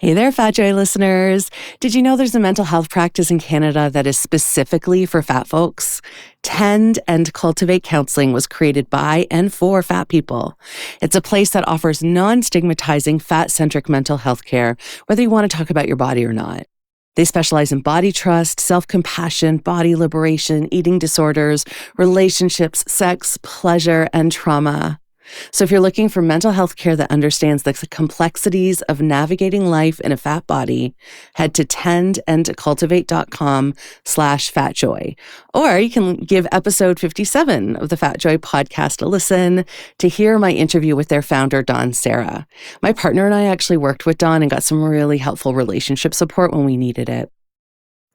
Hey there, Fat Joy listeners. Did you know there's a mental health practice in Canada that is specifically for fat folks? Tend and Cultivate Counselling was created by and for fat people. It's a place that offers non-stigmatizing, fat-centric mental health care, whether you want to talk about your body or not. They specialize in body trust, self-compassion, body liberation, eating disorders, relationships, sex, pleasure, and trauma. So if you're looking for mental health care that understands the complexities of navigating life in a fat body, head to tendandcultivate.com/fatjoy. Or you can give episode 57 of the Fat Joy podcast a listen to hear my interview with their founder, Dawn Sarah. My partner and I actually worked with Dawn and got some really helpful relationship support when we needed it.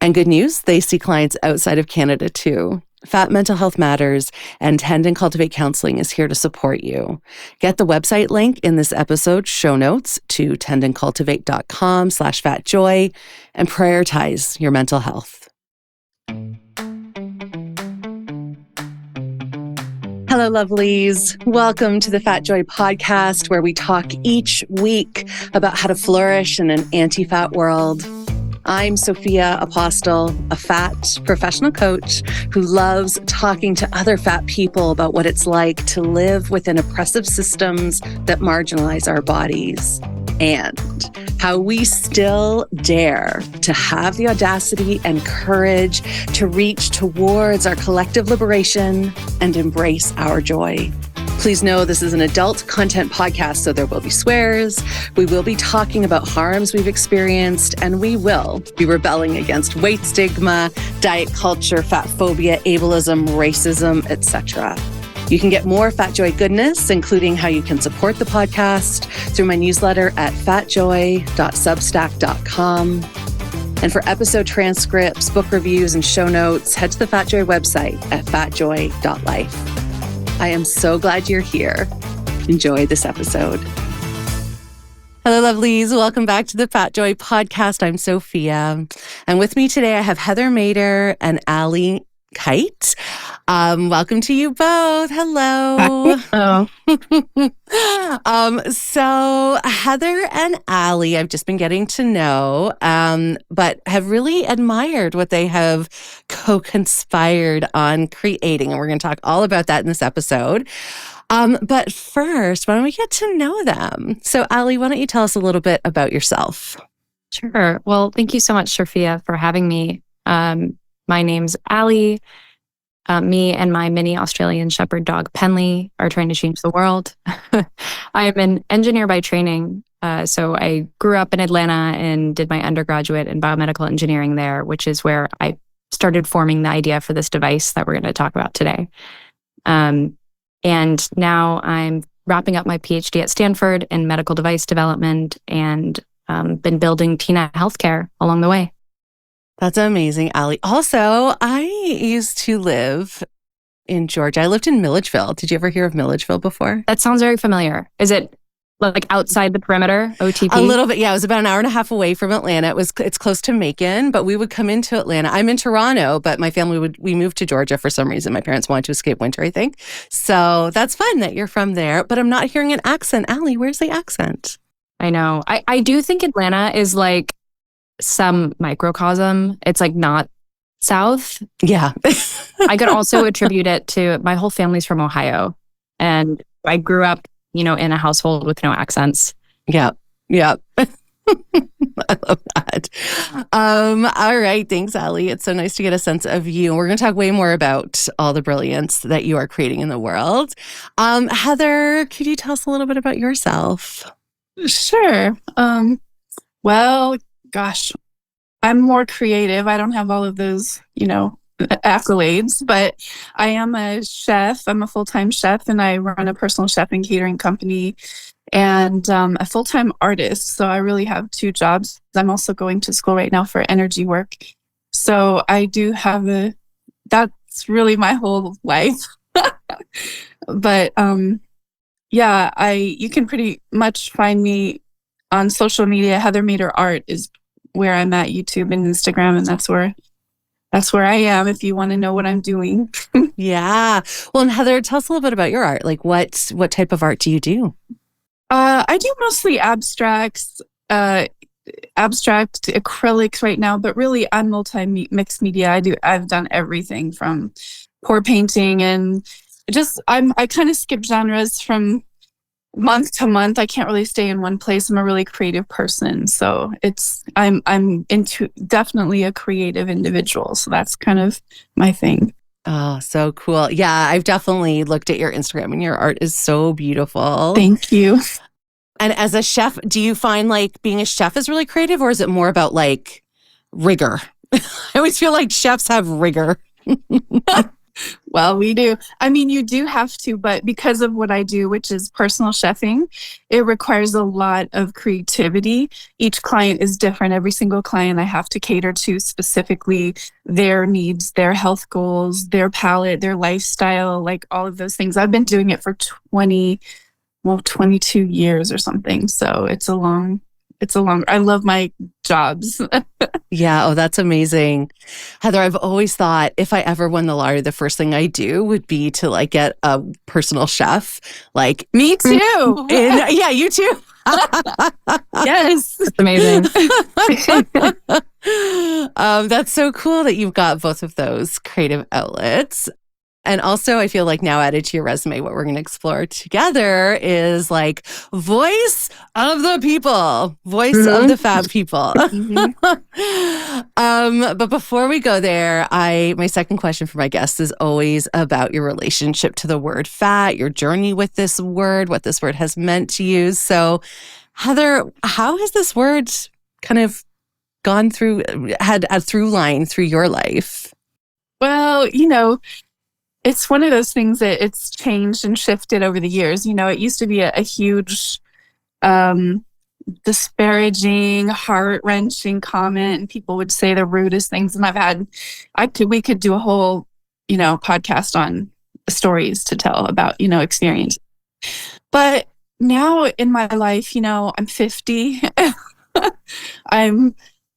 And good news, they see clients outside of Canada too. Fat Mental Health Matters and Tend and Cultivate Counselling is here to support you. Get the website link in this episode's show notes to tendandcultivate.com/fatjoy and prioritize your mental health. Hello, lovelies. Welcome to the Fat Joy podcast, where we talk each week about how to flourish in an anti-fat world. I'm Sophia, Apostol, a fat professional coach who loves talking to other fat people about what it's like to live within oppressive systems that marginalize our bodies, and how we still dare to have the audacity and courage to reach towards our collective liberation and embrace our joy. Please know this is an adult content podcast, so there will be swears, we will be talking about harms we've experienced, and we will be rebelling against weight stigma, diet culture, fat phobia, ableism, racism, etc. You can get more Fat Joy goodness, including how you can support the podcast, through my newsletter at fatjoy.substack.com. And for episode transcripts, book reviews, and show notes, head to the Fat Joy website at fatjoy.life. I am so glad you're here. Enjoy this episode. Hello, lovelies. Welcome back to the Fat Joy podcast. I'm Sophia. And with me today, I have Heather Mader and Ali Kight. Welcome to you both. Hello. Hello. So Heather and Ali, I've just been getting to know, but have really admired what they have co-conspired on creating. And we're going to talk all about that in this episode. But first, why don't we get to know them? So Ali, why don't you tell us a little bit about yourself? Sure. Well, thank you so much, Sophia, for having me. My name's Ali. Me and my mini Australian Shepherd dog, Penley, are trying to change the world. I am an engineer by training. So I grew up in Atlanta and did my undergraduate in biomedical engineering there, which is where I started forming the idea for this device that we're going to talk about today. And now I'm wrapping up my PhD at Stanford in medical device development and been building Tina healthcare along the way. That's amazing, Ali. Also, I used to live in Georgia. I lived in Milledgeville. Did you ever hear of Milledgeville before? That sounds very familiar. Is it like outside the perimeter, OTP? A little bit, yeah. It was about an hour and a half away from Atlanta. It's close to Macon, but we would come into Atlanta. I'm in Toronto, but my family we moved to Georgia for some reason. My parents wanted to escape winter, I think. So that's fun that you're from there, but I'm not hearing an accent. Ali, where's the accent? I know. I do think Atlanta is like some microcosm. It's like not South. Yeah. I could also attribute it to my whole family's from Ohio. And I grew up, in a household with no accents. Yeah. Yeah. I love that. All right. Thanks, Ali. It's so nice to get a sense of you. We're going to talk way more about all the brilliance that you are creating in the world. Heather, could you tell us a little bit about yourself? Sure. Well, gosh, I'm more creative. I don't have all of those, accolades, but I am a chef. I'm a full-time chef, and I run a personal chef and catering company, and a full-time artist. So I really have two jobs. I'm also going to school right now for energy work. So I do have that's really my whole life. But you can pretty much find me on social media. Heather Mader Art is where I'm at, YouTube and Instagram, and that's where I am if you want to know what I'm doing. Yeah. Well, and Heather, tell us a little bit about your art. Like what type of art do you do? I do mostly abstracts. abstract acrylics right now, but really I'm mixed media. I've done everything from pour painting and I kind of skip genres from month to month. I can't really stay in one place. I'm a really creative person. So I'm into definitely a creative individual. So that's kind of my thing. Oh, so cool. Yeah, I've definitely looked at your Instagram and your art is so beautiful. Thank you. And as a chef, do you find like being a chef is really creative, or is it more about like rigor? I always feel like chefs have rigor. Well, we do. I mean, you do have to, but because of what I do, which is personal chefing, it requires a lot of creativity. Each client is different. Every single client I have to cater to specifically their needs, their health goals, their palate, their lifestyle, like all of those things. I've been doing it for 22 years or something. So I love my jobs. Yeah. Oh, that's amazing. Heather, I've always thought if I ever won the lottery, the first thing I do would be to like get a personal chef. Like me too. Yeah, you too. Yes. That's amazing. That's so cool that you've got both of those creative outlets. And also, I feel like now added to your resume, what we're going to explore together is like voice of the people, voice of the fab people. But before we go there, my second question for my guests is always about your relationship to the word fat, your journey with this word, what this word has meant to you. So, Heather, how has this word kind of had a through line through your life? Well, it's one of those things that it's changed and shifted over the years. It used to be a huge, disparaging, heart-wrenching comment, and people would say the rudest things. And we could do a whole, podcast on stories to tell about, experience. But now in my life, I'm 50.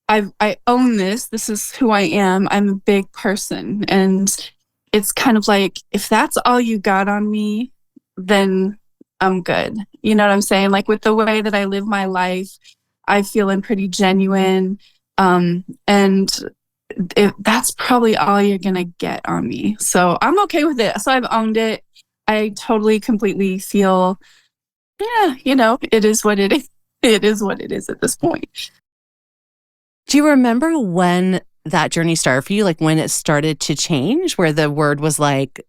I own this. This is who I am. I'm a big person, and it's kind of like, if that's all you got on me, then I'm good. You know what I'm saying? Like with the way that I live my life, I feel I'm pretty genuine. And that's probably all you're going to get on me. So I'm okay with it. So I've owned it. I totally, completely feel, it is what it is. It is what it is at this point. Do you remember when that journey started for you? Like when it started to change, where the word was like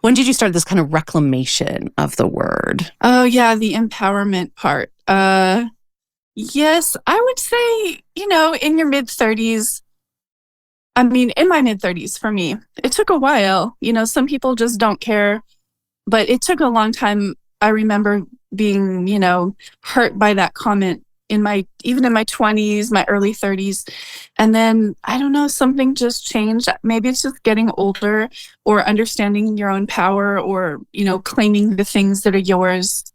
when did you start this kind of reclamation of the word? Oh yeah, the empowerment part. Yes, I would say, in your mid-30s. I mean, in my mid-30s for me, it took a while. Some people just don't care, but it took a long time. I remember being, hurt by that comment even in my 20s, my early 30s. And then, I don't know, something just changed. Maybe it's just getting older or understanding your own power or, claiming the things that are yours.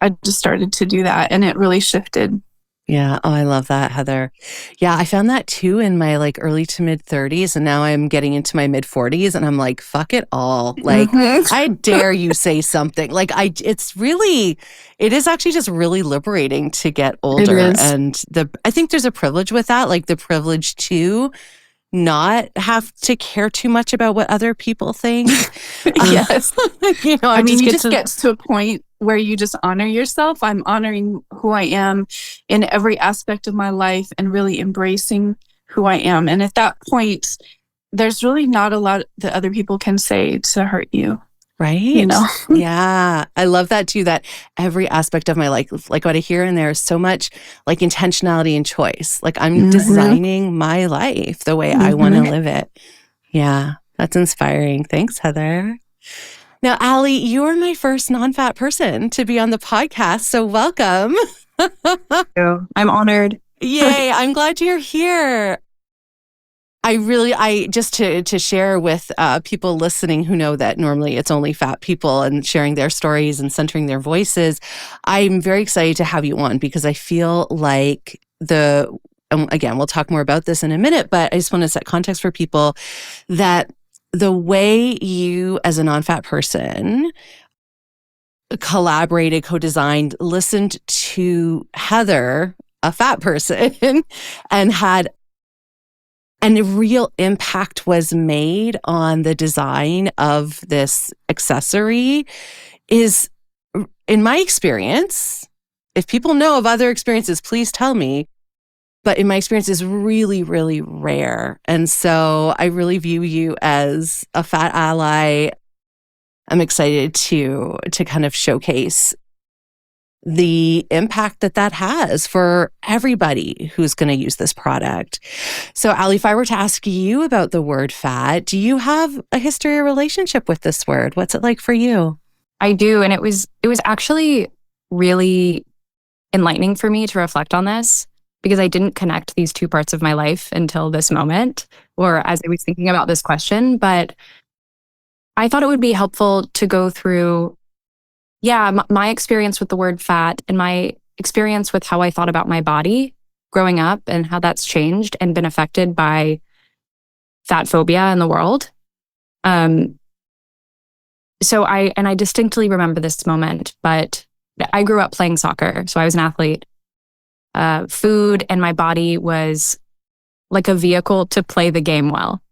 I just started to do that and it really shifted. Yeah. Oh, I love that, Heather. Yeah, I found that too in my like early to mid 30s. And now I'm getting into my mid 40s and I'm like, fuck it all. Like, I dare you say something. Like, it is actually just really liberating to get older. And I think there's a privilege with that, like the privilege to not have to care too much about what other people think. Yes. You just get to a point where you just honor yourself. I'm honoring who I am in every aspect of my life and really embracing who I am. And at that point, there's really not a lot that other people can say to hurt you. Right. Yeah. I love that too, that every aspect of my life, like what I hear in there is so much like intentionality and choice. Like I'm designing my life the way I want to live it. Yeah. That's inspiring. Thanks, Heather. Now, Ali, you're my first non-fat person to be on the podcast. So welcome. I'm honored. Yay. I'm glad you're here. I just to share with people listening who know that normally it's only fat people and sharing their stories and centering their voices, I'm very excited to have you on because I feel like again, we'll talk more about this in a minute, but I just want to set context for people that the way you as a non-fat person collaborated, co-designed, listened to Heather a fat person and a real impact was made on the design of this accessory is, in my experience, if people know of other experiences, please tell me. But in my experience, is really, really rare. And so I really view you as a fat ally. I'm excited to kind of showcase the impact that has for everybody who's going to use this product. So, Ali, if I were to ask you about the word fat, do you have a history or relationship with this word? What's it like for you? I do. And it was actually really enlightening for me to reflect on this, because I didn't connect these two parts of my life until this moment, or as I was thinking about this question. But I thought it would be helpful to go through, my experience with the word fat and my experience with how I thought about my body growing up and how that's changed and been affected by fat phobia in the world. So I distinctly remember this moment, but I grew up playing soccer, so I was an athlete. Food and my body was like a vehicle to play the game well.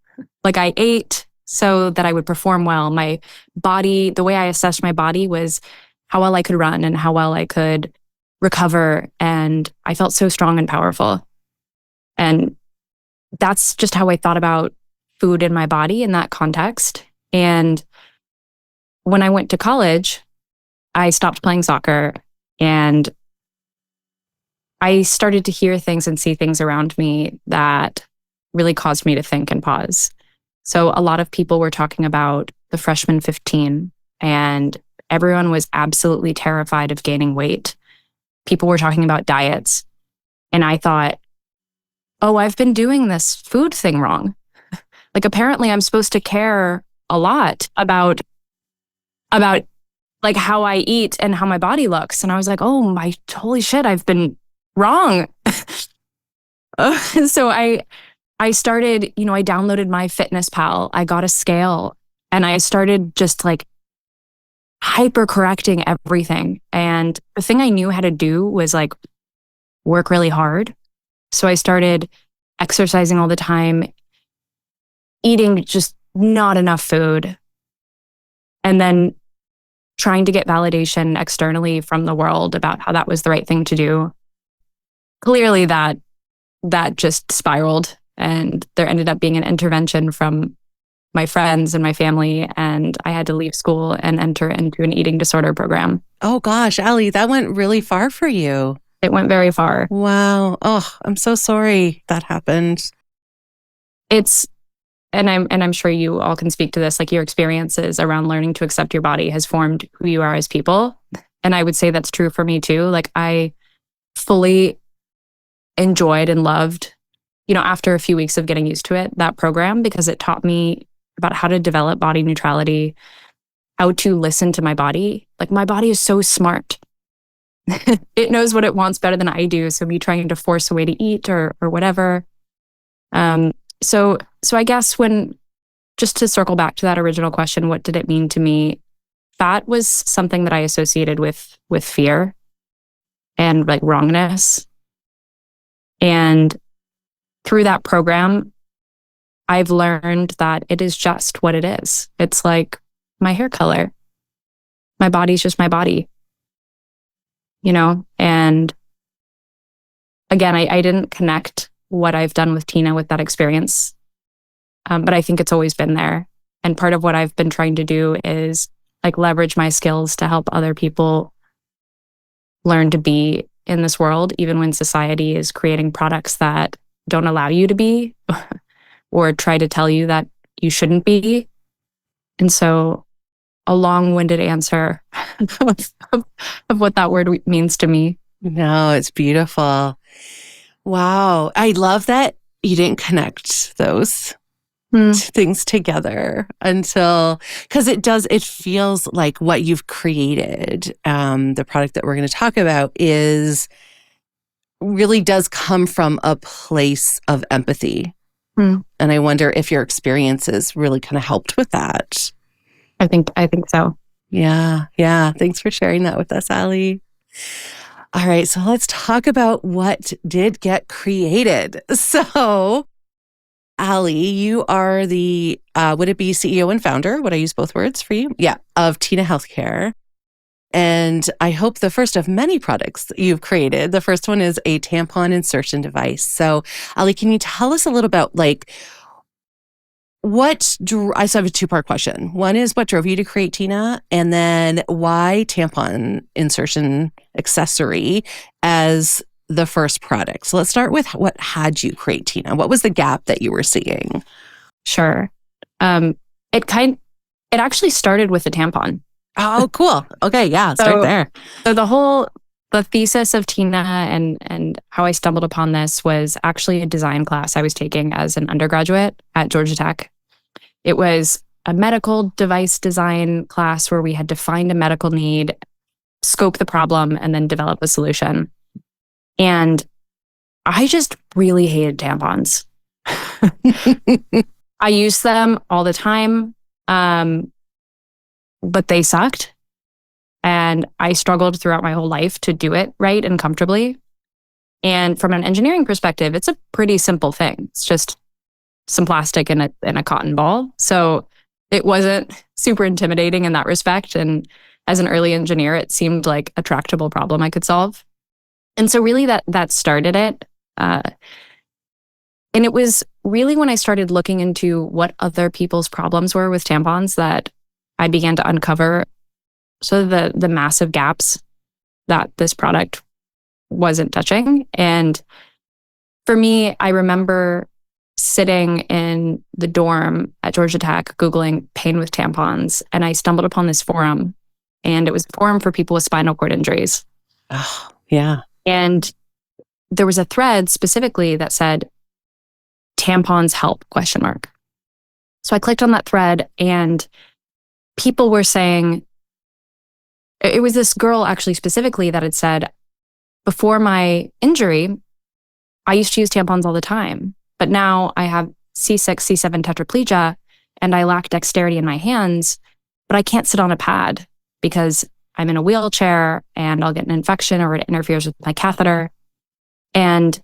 Like I ate so that I would perform well. My body, the way I assessed my body was how well I could run and how well I could recover. And I felt so strong and powerful. And that's just how I thought about food in my body in that context. And when I went to college, I stopped playing soccer and I started to hear things and see things around me that really caused me to think and pause. So a lot of people were talking about the freshman 15, and everyone was absolutely terrified of gaining weight. People were talking about diets. And I thought, oh, I've been doing this food thing wrong. Like apparently I'm supposed to care a lot about like how I eat and how my body looks. And I was like, oh my, holy shit, I've been wrong. So I started, I downloaded my Fitness Pal. I got a scale and I started just like hyper correcting everything. And the thing I knew how to do was like work really hard. So I started exercising all the time, eating just not enough food, and then trying to get validation externally from the world about how that was the right thing to do. Clearly that just spiraled, and there ended up being an intervention from my friends and my family, and I had to leave school and enter into an eating disorder program. Oh gosh, Ali, that went really far for you. It went very far. Wow. Oh, I'm so sorry that happened. And I'm sure you all can speak to this, like your experiences around learning to accept your body has formed who you are as people. And I would say that's true for me too. Like I fully enjoyed and loved, after a few weeks of getting used to it, that program, because it taught me about how to develop body neutrality, how to listen to my body. Like my body is so smart. It knows what it wants better than I do. So me trying to force a way to eat or whatever. So I guess just to circle back to that original question, what did it mean to me? Fat was something that I associated with fear and like wrongness. And through that program, I've learned that it is just what it is. It's like my hair color. My body's just my body, and again, I didn't connect what I've done with Tina with that experience. But I think it's always been there. And part of what I've been trying to do is like leverage my skills to help other people learn to be in this world, even when society is creating products that don't allow you to be or try to tell you that you shouldn't be. And so a long-winded answer of what that word means to me. No, it's beautiful. Wow. I love that you didn't connect those things together because it feels like what you've created, the product that we're going to talk about really does come from a place of empathy. And I wonder if your experiences really kind of helped with that. I think so. Yeah. Thanks for sharing that with us, Ali. All right, so let's talk about what did get created. So, Ali, you are the, would it be CEO and founder? Would I use both words for you? Yeah, of Tina Healthcare. And I hope the first of many products that you've created. The first one is a tampon insertion device. So, Ali, can you tell us a little about I still have a two-part question. One is what drove you to create Tina, and then why tampon insertion accessory as the first product. So let's start with what had you create Tina. What was the gap that you were seeing? Sure. It actually started with the tampon. Oh, cool. Okay, yeah, start there. So the thesis of Tina and how I stumbled upon this was actually a design class I was taking as an undergraduate at Georgia Tech. It was a medical device design class where we had to find a medical need, scope the problem, and then develop a solution. And I just really hated tampons. I used them all the time, but they sucked. And I struggled throughout my whole life to do it right and comfortably. And from an engineering perspective, it's a pretty simple thing. It's just some plastic and a cotton ball. So it wasn't super intimidating in that respect. And as an early engineer, it seemed like a tractable problem I could solve. And so really that started it. And it was really when I started looking into what other people's problems were with tampons that I began to uncover sort of the massive gaps that this product wasn't touching. And for me, I remember sitting in the dorm at Georgia Tech, Googling pain with tampons, and I stumbled upon this forum, and it was a forum for people with spinal cord injuries. Oh, yeah. And there was a thread specifically that said, tampons help, ? So I clicked on that thread, and people were saying, it was this girl actually specifically that had said, before my injury, I used to use tampons all the time. But now I have C6, C7 tetraplegia, and I lack dexterity in my hands, but I can't sit on a pad because I'm in a wheelchair and I'll get an infection or it interferes with my catheter. And,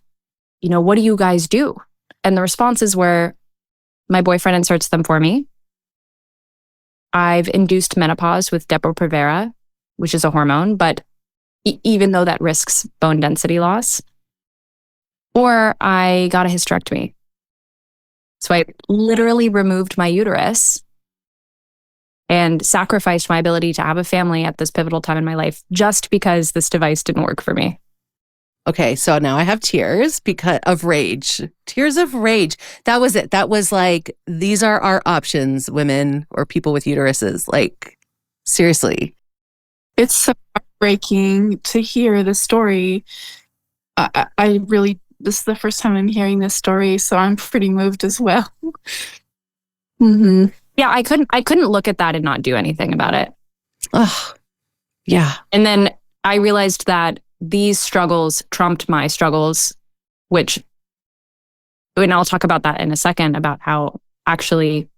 what do you guys do? And the responses were, my boyfriend inserts them for me. I've induced menopause with Depo-Provera, which is a hormone, but even though that risks bone density loss. Or I got a hysterectomy. So I literally removed my uterus and sacrificed my ability to have a family at this pivotal time in my life just because this device didn't work for me. Okay, so now I have tears because of rage. Tears of rage. That was it. That was like, these are our options, women or people with uteruses. Like, seriously. It's so heartbreaking to hear the story. I really, this is the first time I'm hearing this story, so I'm pretty moved as well. Mm-hmm. Yeah, I couldn't look at that and not do anything about it. Oh, yeah. And then I realized that these struggles trumped my struggles, and I'll talk about that in a second, about how actually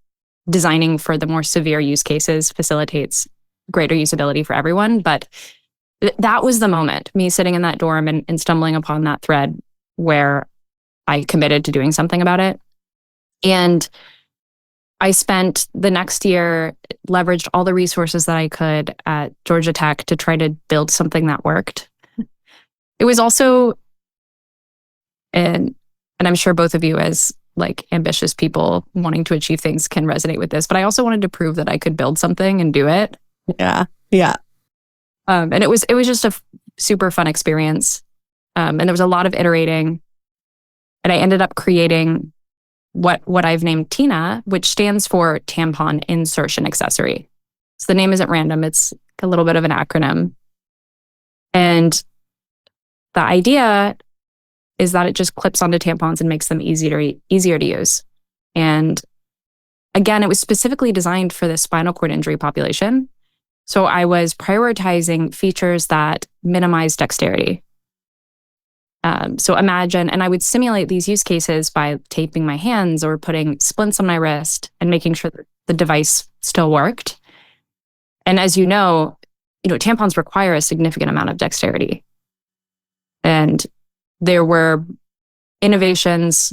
designing for the more severe use cases facilitates greater usability for everyone. But that was the moment, me sitting in that dorm and stumbling upon that thread where I committed to doing something about it. And I spent the next year, leveraged all the resources that I could at Georgia Tech to try to build something that worked. It was also, and I'm sure both of you as like ambitious people wanting to achieve things can resonate with this, but I also wanted to prove that I could build something and do it. Yeah. Yeah. And it was just a super fun experience. And there was a lot of iterating, and I ended up creating what I've named Tina, which stands for Tampon Insertion Accessory. So the name isn't random. It's a little bit of an acronym. And the idea is that it just clips onto tampons and makes them easier to use. And again, it was specifically designed for the spinal cord injury population. So I was prioritizing features that minimize dexterity. So imagine, and I would simulate these use cases by taping my hands or putting splints on my wrist and making sure that the device still worked. And as you know, tampons require a significant amount of dexterity. And there were innovations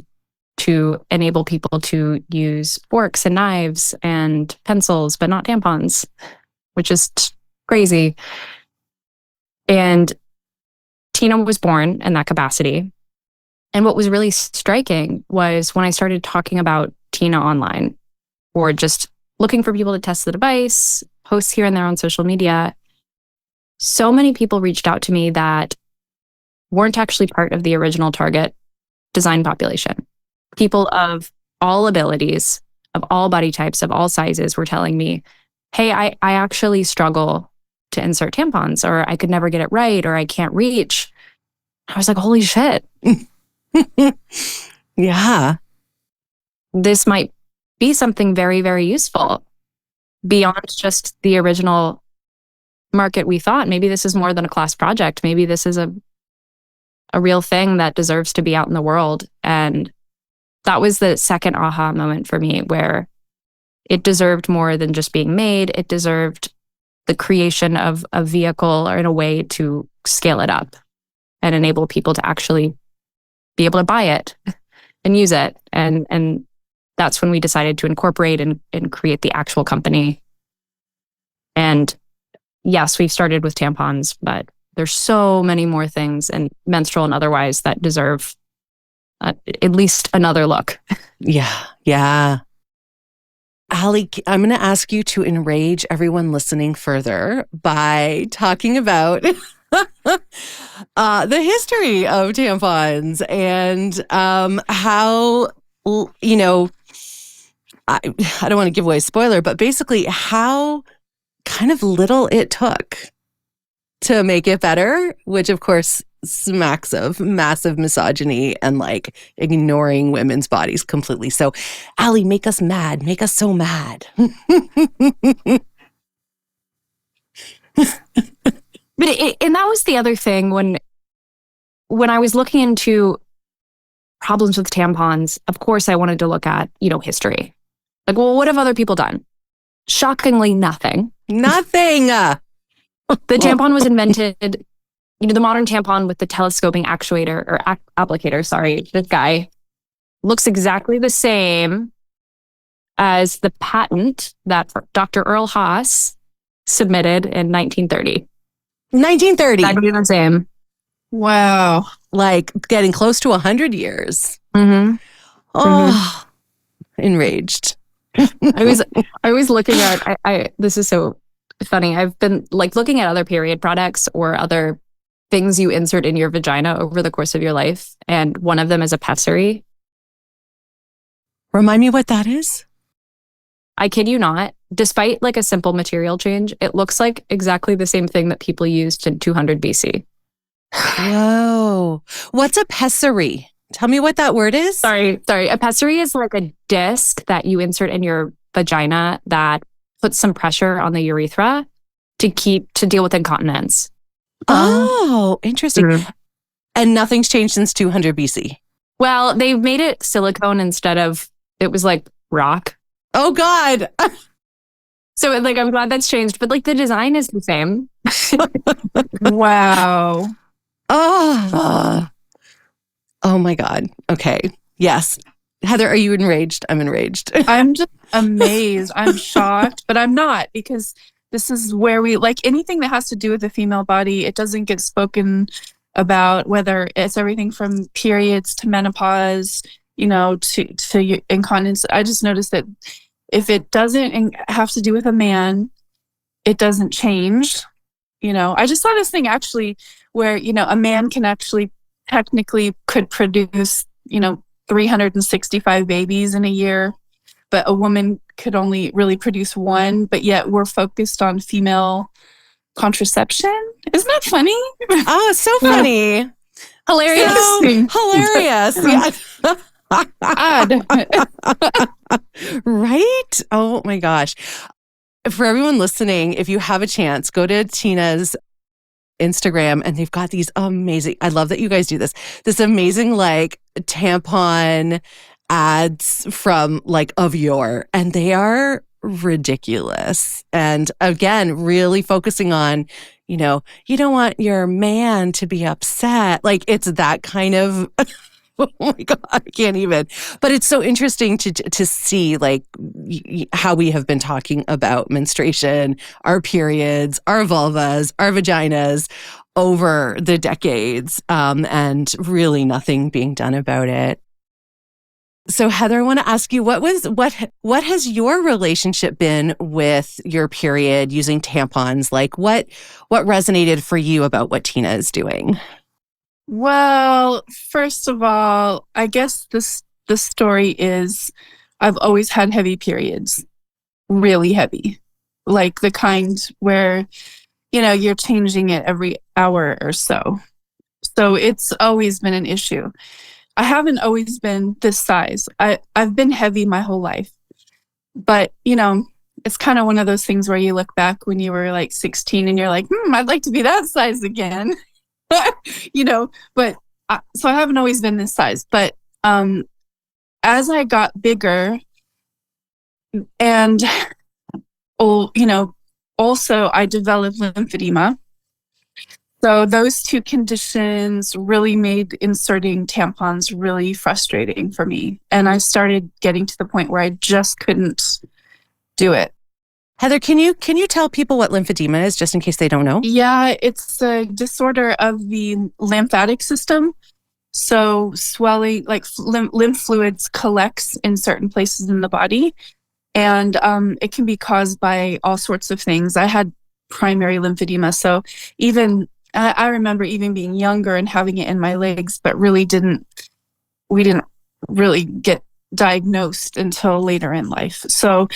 to enable people to use forks and knives and pencils, but not tampons, which is crazy. And Tina was born in that capacity. And what was really striking was when I started talking about Tina online, or just looking for people to test the device, posts here and there on social media, so many people reached out to me that weren't actually part of the original target design population. People of all abilities, of all body types, of all sizes were telling me, hey, I actually struggle to insert tampons, or I could never get it right, or I can't reach. I was like, holy shit. Yeah. This might be something very, very useful beyond just the original market we thought. Maybe this is more than a class project. Maybe this is a real thing that deserves to be out in the world. And that was the second aha moment for me, where it deserved more than just being made. It deserved the creation of a vehicle, or in a way to scale it up and enable people to actually be able to buy it and use it. And that's when we decided to incorporate and create the actual company. And yes, we've started with tampons, but there's so many more things, and menstrual and otherwise, that deserve at least another look. Yeah. Ali, I'm going to ask you to enrage everyone listening further by talking about the history of tampons and how, I don't want to give away a spoiler, but basically how kind of little it took to make it better, which of course smacks of massive misogyny and like ignoring women's bodies completely. So, Ali, make us mad. Make us so mad. And that was the other thing when I was looking into problems with tampons. Of course, I wanted to look at, history. Like, well, what have other people done? Shockingly, nothing. Nothing. The tampon was invented, the modern tampon with the telescoping actuator or applicator, sorry, this guy looks exactly the same as the patent that Dr. Earl Haas submitted in 1930. 1930. Exactly the same. Wow. Like getting close to 100 years. Mm-hmm. Oh, enraged. I was looking at, this is so funny. I've been like looking at other period products or other things you insert in your vagina over the course of your life. And one of them is a pessary. Remind me what that is? I kid you not. Despite like a simple material change, it looks like exactly the same thing that people used in 200 BC. Whoa. What's a pessary? Tell me what that word is. Sorry. A pessary is like a disc that you insert in your vagina that puts some pressure on the urethra to deal with incontinence. Oh, interesting. Mm-hmm. And nothing's changed since 200 BC. Well, they've made it silicone instead of, it was like rock. Oh God. So like, I'm glad that's changed, but like the design is the same. Wow. Oh my God. Okay. Yes. Heather, are you enraged? I'm enraged. I'm just amazed. I'm shocked, but I'm not, because this is where we, like anything that has to do with the female body, it doesn't get spoken about, whether it's everything from periods to menopause, to incontinence. I just noticed that if it doesn't have to do with a man, it doesn't change. I just saw this thing actually where, a man can actually technically could produce, 365 babies in a year, but a woman could only really produce one, but yet we're focused on female contraception. Isn't that funny? Oh, it's so funny. Hilarious. So hilarious. Yeah. Odd. Right? Oh my gosh. For everyone listening, if you have a chance, go to Tina's Instagram and they've got these amazing, I love that you guys do this amazing like tampon ads from like of yore, and they are ridiculous. And again, really focusing on, you don't want your man to be upset. Like it's that kind of, oh my God, I can't even. But it's so interesting to see like how we have been talking about menstruation, our periods, our vulvas, our vaginas over the decades, and really nothing being done about it. So Heather, I want to ask you, what has your relationship been with your period using tampons? Like what resonated for you about what Tina is doing? Well, first of all, I guess the story is I've always had heavy periods, really heavy, like the kind where, you're changing it every hour or so. So it's always been an issue. I haven't always been this size. I've been heavy my whole life. But, it's kind of one of those things where you look back when you were like 16 and you're like, I'd like to be that size again. But so I haven't always been this size. But as I got bigger and, also I developed lymphedema. So those two conditions really made inserting tampons really frustrating for me. And I started getting to the point where I just couldn't do it. Heather, can you tell people what lymphedema is, just in case they don't know? Yeah, it's a disorder of the lymphatic system. So swelling, like lymph fluids collects in certain places in the body. And it can be caused by all sorts of things. I had primary lymphedema. So I remember even being younger and having it in my legs, but we didn't really get diagnosed until later in life. So,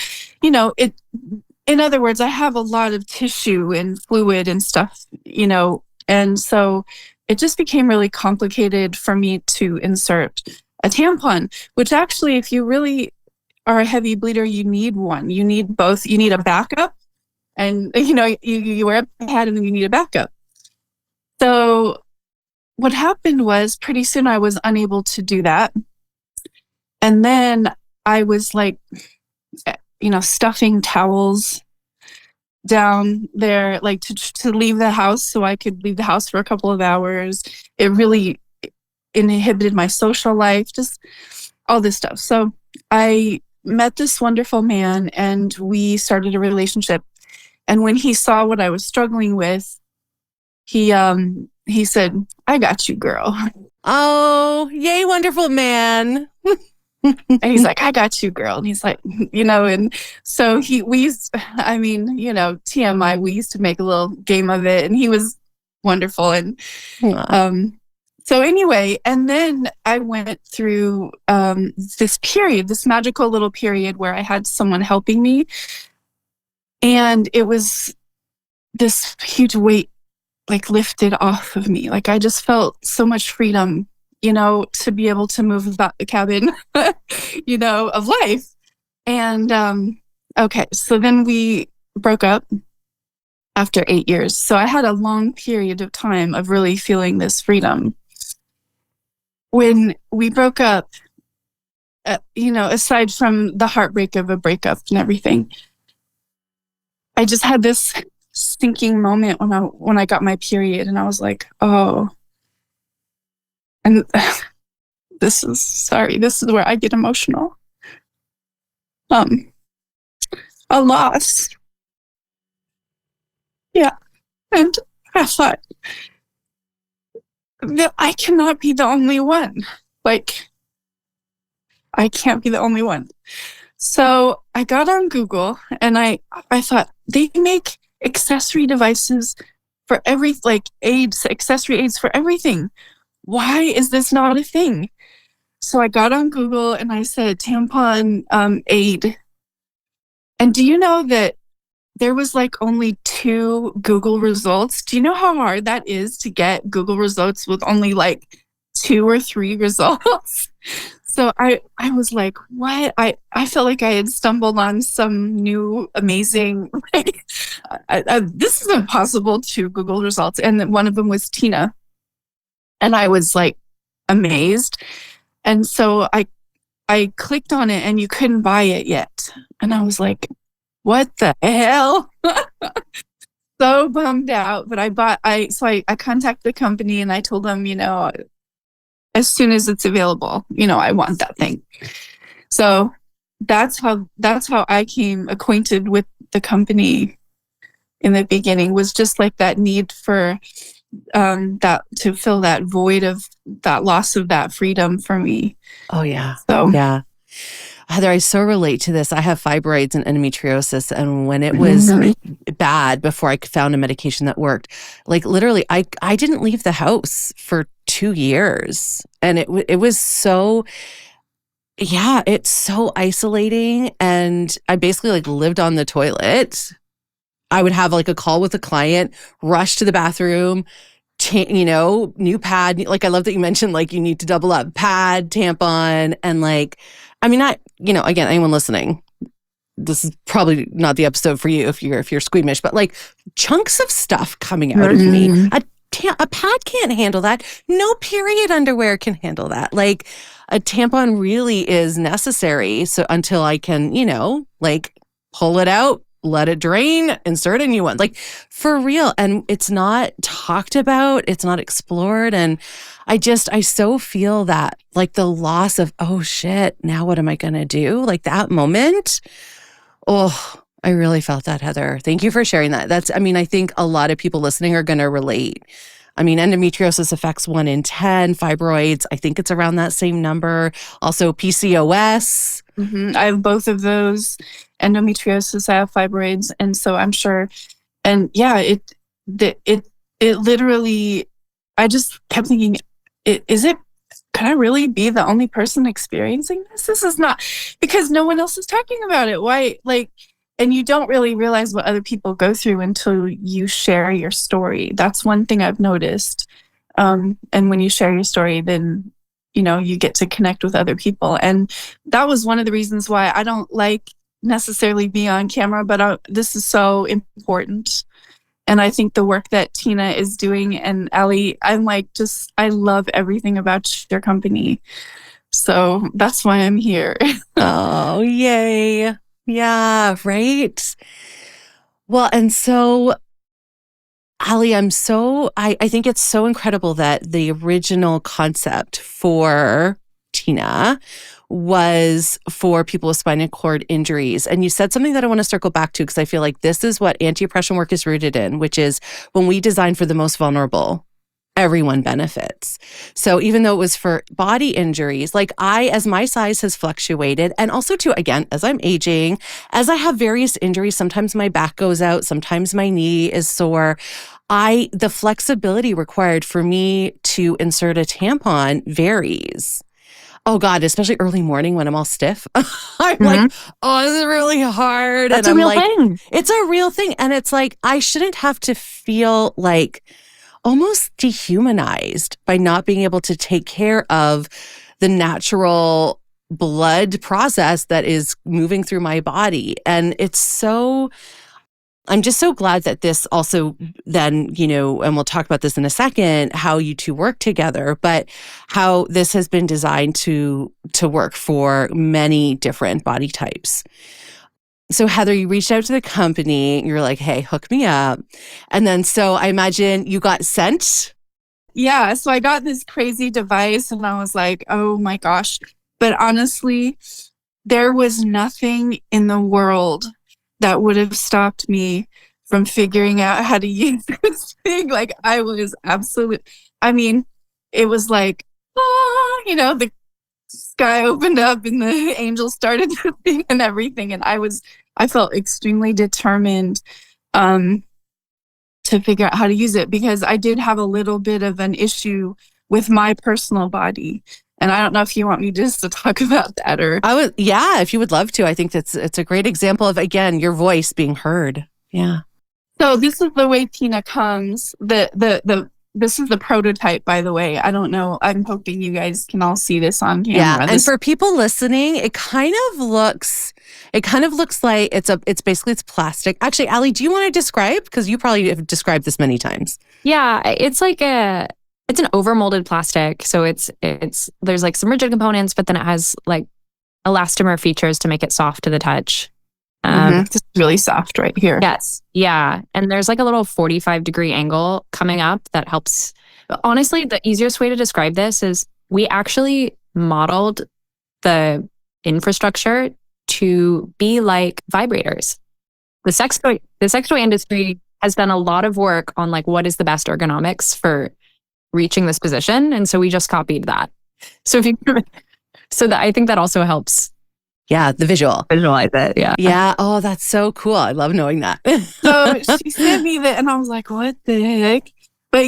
in other words, I have a lot of tissue and fluid and stuff, and so it just became really complicated for me to insert a tampon, which actually, if you really are a heavy bleeder, you need one. You need both. You need a backup, and, you wear a pad and then you need a backup. So what happened was pretty soon I was unable to do that. And then I was like, stuffing towels down there, like to leave the house so I could leave the house for a couple of hours. It really inhibited my social life, just all this stuff. So I met this wonderful man and we started a relationship. And when he saw what I was struggling with, he said, "I got you, girl." Oh, yay, wonderful man. And he's like, "I got you, girl." And he's like, and so TMI, we used to make a little game of it, and he was wonderful. And so anyway, and then I went through this magical little period where I had someone helping me. And it was this huge weight like lifted off of me. Like I just felt so much freedom, to be able to move about the cabin, of life. And okay, so then we broke up after 8 years. So I had a long period of time of really feeling this freedom. When we broke up, aside from the heartbreak of a breakup and everything, I just had this sinking moment when I got my period, and I was like, oh, and this is where I get emotional. A loss. Yeah. And I thought that I cannot be the only one. Like, I can't be the only one. So I got on Google and I thought, they make accessory devices for accessory aids for everything. Why is this not a thing? So I got on Google and I said tampon aid. And do you know that there was like only 2 Google results? Do you know how hard that is to get Google results with only like 2 or 3 results? So I was like, what? I felt like I had stumbled on some new amazing, this is impossible to Google results. And one of them was Tina. And I was like amazed. And so I clicked on it and you couldn't buy it yet. And I was like, what the hell? So bummed out. But I contacted the company and I told them, as soon as it's available, I want that thing. So that's how I came acquainted with the company in the beginning, was just like that need for that, to fill that void of that loss of that freedom for me. Oh yeah. So yeah. Heather, I so relate to this. I have fibroids and endometriosis, and when it was bad, before I found a medication that worked, like literally, I didn't leave the house for 2 years, and it was so. Yeah, it's so isolating, and I basically like lived on the toilet. I would have like a call with a client, rush to the bathroom, new pad. Like, I love that you mentioned, like, you need to double up pad, tampon, and like, I mean, again, anyone listening, this is probably not the episode for you if you're squeamish, but like chunks of stuff coming out of me. A pad can't handle that. No period underwear can handle that. Like, a tampon really is necessary. So until I can, like, pull it out, let it drain, insert a new one, like, for real. And it's not talked about. It's not explored. And I so feel that, like, the loss of, oh shit, now what am I going to do? Like, that moment. Oh, I really felt that, Heather. Thank you for sharing that. I think a lot of people listening are going to relate. I mean, endometriosis affects 1 in 10. Fibroids, I think it's around that same number. Also, PCOS. I have both of those. Endometriosis, I have fibroids, and so I'm sure. And yeah, it literally. I just kept thinking, could I really be the only person experiencing this? This is not, because no one else is talking about it. Why, like. And you don't really realize what other people go through until you share your story. That's one thing I've noticed. And when you share your story, then, you get to connect with other people. And that was one of the reasons why I don't like necessarily be on camera, but this is so important. And I think the work that Tina is doing, and Ali, I'm like, I love everything about your company. So that's why I'm here. Oh, yay. Yeah, right. Well, and so, Ali, I think it's so incredible that the original concept for Tina was for people with spinal cord injuries. And you said something that I want to circle back to, because I feel like this is what anti-oppression work is rooted in, which is when we design for the most vulnerable, everyone benefits. So even though it was for body injuries, like, as my size has fluctuated, and also too, again, as I'm aging, as I have various injuries, sometimes my back goes out, sometimes my knee is sore. The flexibility required for me to insert a tampon varies. Oh God, especially early morning when I'm all stiff. I'm like, oh, this is really hard. That's and a real thing. It's a real thing. And it's like, I shouldn't have to feel like almost dehumanized by not being able to take care of the natural blood process that is moving through my body. And I'm just so glad that this also then, and we'll talk about this in a second, how you two work together, but how this has been designed to work for many different body types. So Heather, you reached out to the company. You're like, hey, hook me up. And then, so I imagine you got sent. Yeah. So I got this crazy device and I was like, oh my gosh. But honestly, there was nothing in the world that would have stopped me from figuring out how to use this thing. Like, I was it was like, the sky opened up and the angels started moving and everything. And I felt extremely determined to figure out how to use it, because I did have a little bit of an issue with my personal body. And I don't know if you want me just to talk about that, or if you would love to. I think it's a great example of, again, your voice being heard. Yeah. So this is the way Tina comes. This is the prototype, by the way. I don't know. I'm hoping you guys can all see this on camera. Yeah, and for people listening, it kind of looks like it's plastic. Actually, Ali, do you want to describe? Because you probably have described this many times. Yeah, it's like it's an overmolded plastic. So there's like some rigid components, but then it has like elastomer features to make it soft to the touch. This is really soft right here. Yes. Yeah. And there's like a little 45-degree angle coming up that helps. But honestly, the easiest way to describe this is we actually modeled the infrastructure to be like vibrators. The sex toy industry has done a lot of work on like what is the best ergonomics for reaching this position. And so we just copied that. So I think that also helps. Yeah, the visualize it. Yeah. Yeah. Oh, that's so cool. I love knowing that. So she sent me that and I was like, what the heck? But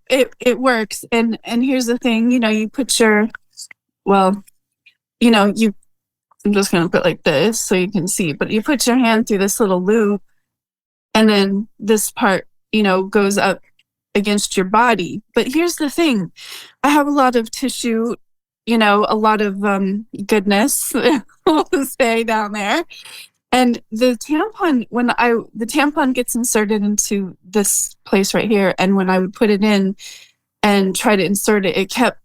it works. And here's the thing, you put your, I'm just going to put like this so you can see, but you put your hand through this little loop and then this part, goes up against your body. But here's the thing. I have a lot of tissue, a lot of goodness will stay down there. And the tampon gets inserted into this place right here. And when I would put it in and try to insert it, it kept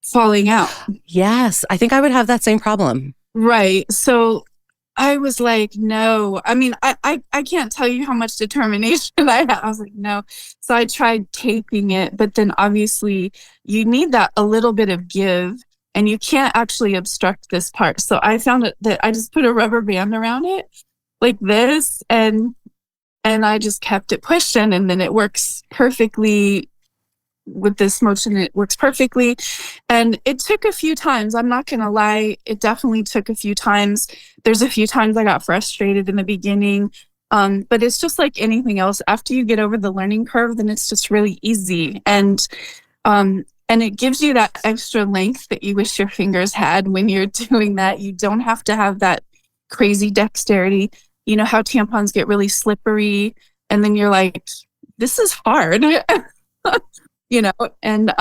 falling out. Yes. I think I would have that same problem. Right. So I was like, no. I mean, I can't tell you how much determination I had. I was like, no. So I tried taping it, but then obviously you need that a little bit of give and you can't actually obstruct this part. So I found that I just put a rubber band around it like this and I just kept it pushing and then it works perfectly. With this motion, it works perfectly. And it took a few times. I'm not going to lie. It definitely took a few times. There's a few times I got frustrated in the beginning. But it's just like anything else. After you get over the learning curve, then it's just really easy. And it gives you that extra length that you wish your fingers had when you're doing that. You don't have to have that crazy dexterity. You know how tampons get really slippery and then you're like, this is hard. And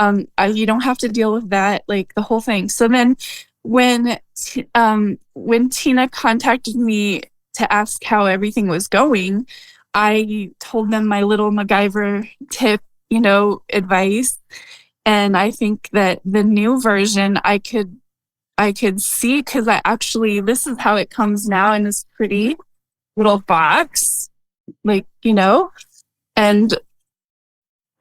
you don't have to deal with that, like the whole thing. So then when Tina contacted me to ask how everything was going, I told them my little MacGyver tip, advice. And I think that the new version I could see, because this is how it comes now in this pretty little box, and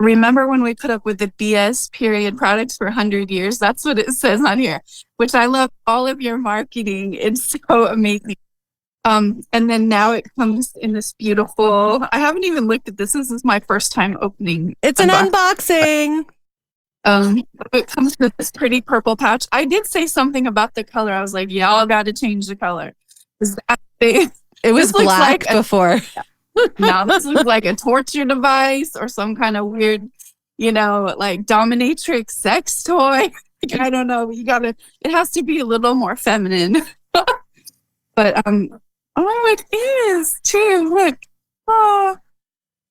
remember when we put up with the BS period products for 100 years? That's what it says on here, which I love all of your marketing. It's so amazing. And then now it comes in this beautiful, I haven't even looked at this. This is my first time opening. It's an unboxing. It comes with this pretty purple pouch. I did say something about the color. I was like, y'all got to change the color. It was black before. Now this looks like a torture device or some kind of weird, like dominatrix sex toy. I don't know. It has to be a little more feminine. But it is too. Look. Oh,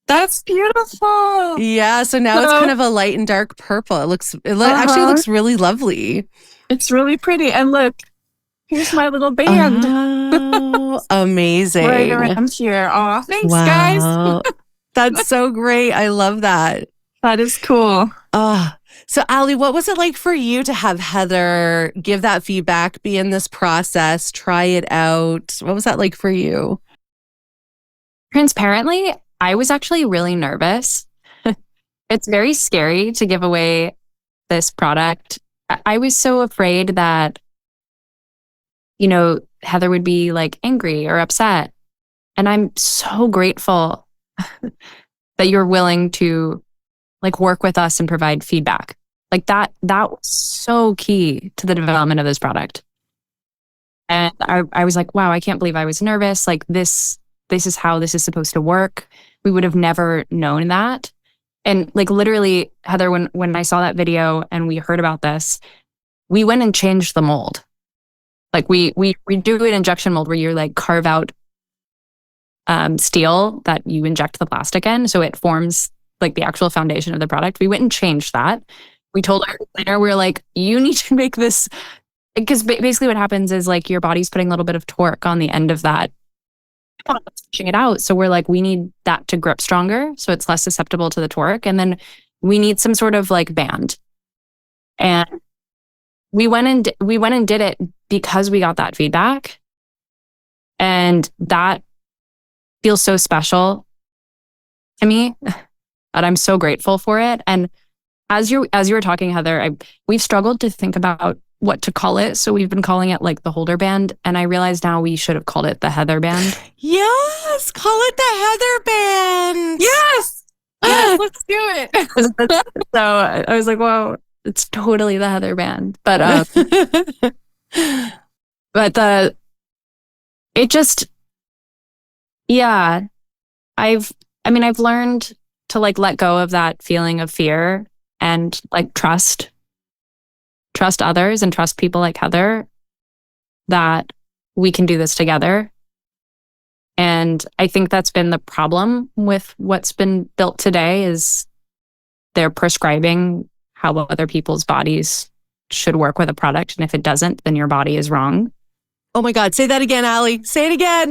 that's beautiful. Yeah, so now it's kind of a light and dark purple. Actually looks really lovely. It's really pretty. And look, here's my little band. Oh, amazing. Right around here. Oh, thanks, guys. That's so great. I love that. That is cool. So Ali, what was it like for you to have Heather give that feedback, be in this process, try it out? What was that like for you? Transparently, I was actually really nervous. It's very scary to give away this product. I was so afraid that Heather would be like angry or upset. And I'm so grateful that you're willing to like work with us and provide feedback. Like that was so key to the development of this product. And I was like, wow, I can't believe I was nervous. Like this is how this is supposed to work. We would have never known that. And like literally, Heather, when I saw that video and we heard about this, we went and changed the mold. Like we do an injection mold where you like carve out steel that you inject the plastic in, so it forms like the actual foundation of the product. We went and changed that. We told our designer, we were like, you need to make this, because basically what happens is like your body's putting a little bit of torque on the end of that, pushing it out. So we're like, we need that to grip stronger, so it's less susceptible to the torque, and then we need some sort of like band. And we went and did it because we got that feedback. And that feels so special to me. And I'm so grateful for it. And as you were talking, Heather, we've struggled to think about what to call it. So we've been calling it like the holder band. And I realize now we should have called it the Heather band. Yes, call it the Heather band. Yes, let's do it. So I was like, whoa, it's totally the Heather band. But it just, yeah, I've learned to like let go of that feeling of fear and like trust others and trust people like Heather that we can do this together. And I think that's been the problem with what's been built today is they're prescribing how other people's bodies should work with a product. And if it doesn't, then your body is wrong. Oh my God, say that again, Ali. Say it again.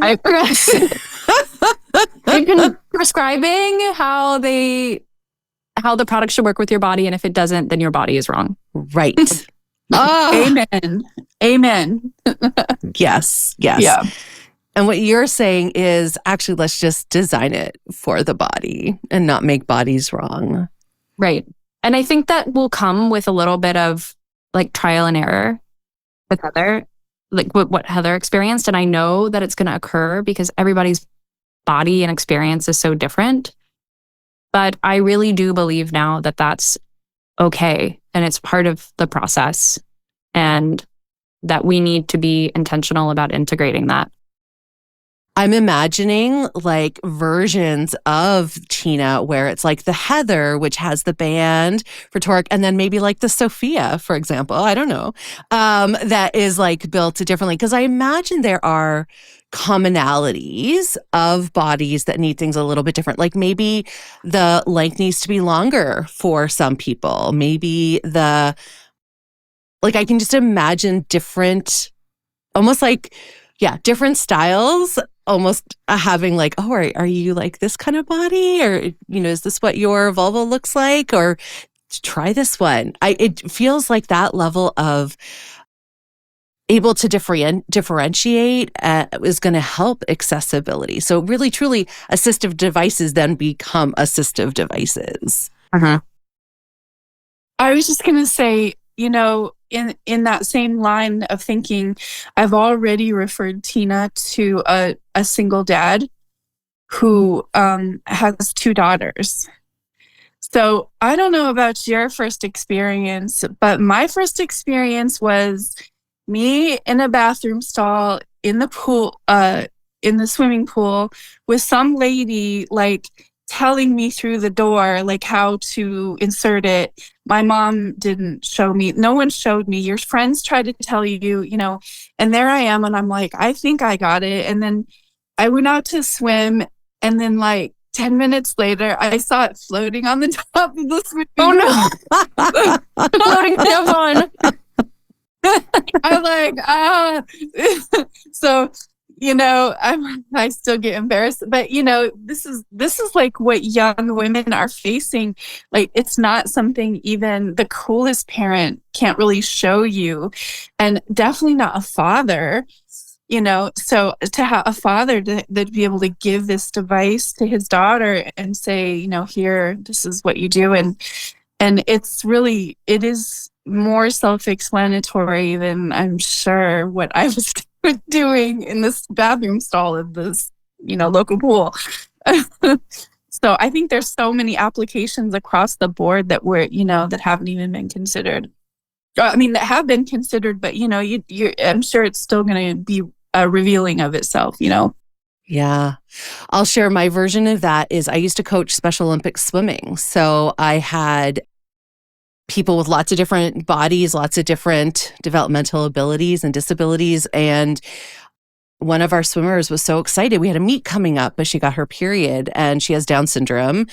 They've been prescribing how the product should work with your body. And if it doesn't, then your body is wrong. Right. Amen. Yes. Yeah. And what you're saying is actually, let's just design it for the body and not make bodies wrong. Right. And I think that will come with a little bit of like trial and error with Heather, like what Heather experienced. And I know that it's going to occur because everybody's body and experience is so different. But I really do believe now that that's okay. And it's part of the process. And that we need to be intentional about integrating that. I'm imagining like versions of Tina where it's like the Heather, which has the band for torque, and then maybe like the Sophia, for example. I don't know. That is like built differently. Because I imagine there are commonalities of bodies that need things a little bit different. Like maybe the length needs to be longer for some people. Maybe I can just imagine different, almost like, different styles, almost having like, oh, are you like this kind of body? Or, is this what your vulva looks like? Or try this one. It feels like that level of able to differentiate is going to help accessibility. So really, truly, assistive devices then become assistive devices. Uh-huh. I was just going to say, in that same line of thinking, I've already referred Tina to a single dad who has 2 daughters. So I don't know about your first experience, but my first experience was me in a bathroom stall in the pool, in the swimming pool, with some lady like telling me through the door like how to insert it. My mom didn't show me. No one showed me. Your friends tried to tell you, and there I am. And I'm like, I think I got it. And then I went out to swim. And then like 10 minutes later, I saw it floating on the top of the swimming pool. Oh no. Floating tampon. I'm like, So, I still get embarrassed, but this is like what young women are facing. Like, it's not something even the coolest parent can't really show you, and definitely not a father. So to have a father to be able to give this device to his daughter and say, here, this is what you do, and it is more self-explanatory than I'm sure what I was doing in this bathroom stall of this, local pool. So I think there's so many applications across the board that that haven't even been considered. I mean, that have been considered, but I'm sure it's still going to be revealing of itself. Yeah. I'll share my version of that is I used to coach Special Olympics swimming. So I had people with lots of different bodies, lots of different developmental abilities and disabilities. And one of our swimmers was so excited. We had a meet coming up, but she got her period and she has Down syndrome.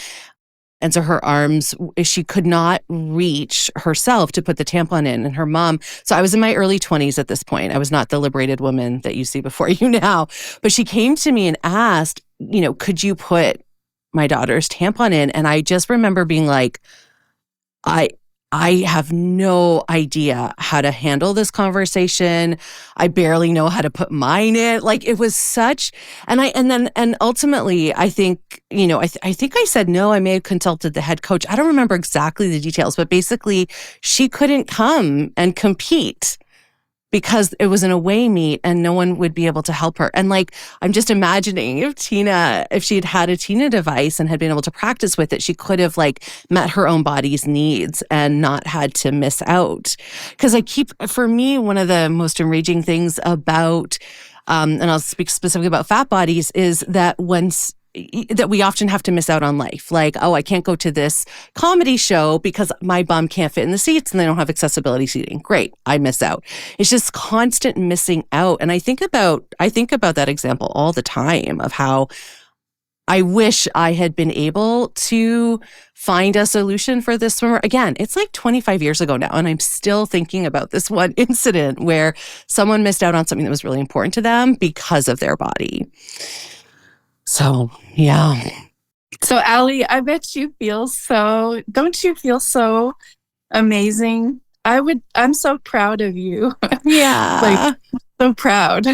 And so her arms, she could not reach herself to put the tampon in. And her mom, so I was in my early 20s at this point. I was not the liberated woman that you see before you now. But she came to me and asked, could you put my daughter's tampon in? And I just remember being like, I have no idea how to handle this conversation. I barely know how to put mine in. Like it was such, and ultimately, I think, I think I said no. I may have consulted the head coach. I don't remember exactly the details, but basically she couldn't come and compete because it was an away meet and no one would be able to help her. And like, I'm just imagining if she had had a Tina device and had been able to practice with it, she could have like met her own body's needs and not had to miss out. Because for me, one of the most enraging things about, and I'll speak specifically about fat bodies, is that that we often have to miss out on life. Like, oh, I can't go to this comedy show because my bum can't fit in the seats and they don't have accessibility seating. Great, I miss out. It's just constant missing out. And I think about that example all the time of how I wish I had been able to find a solution for this swimmer. Again, it's like 25 years ago now, and I'm still thinking about this one incident where someone missed out on something that was really important to them because of their body. So, yeah. So, Ali, I bet don't you feel so amazing? I'm so proud of you. Yeah. Like, so proud.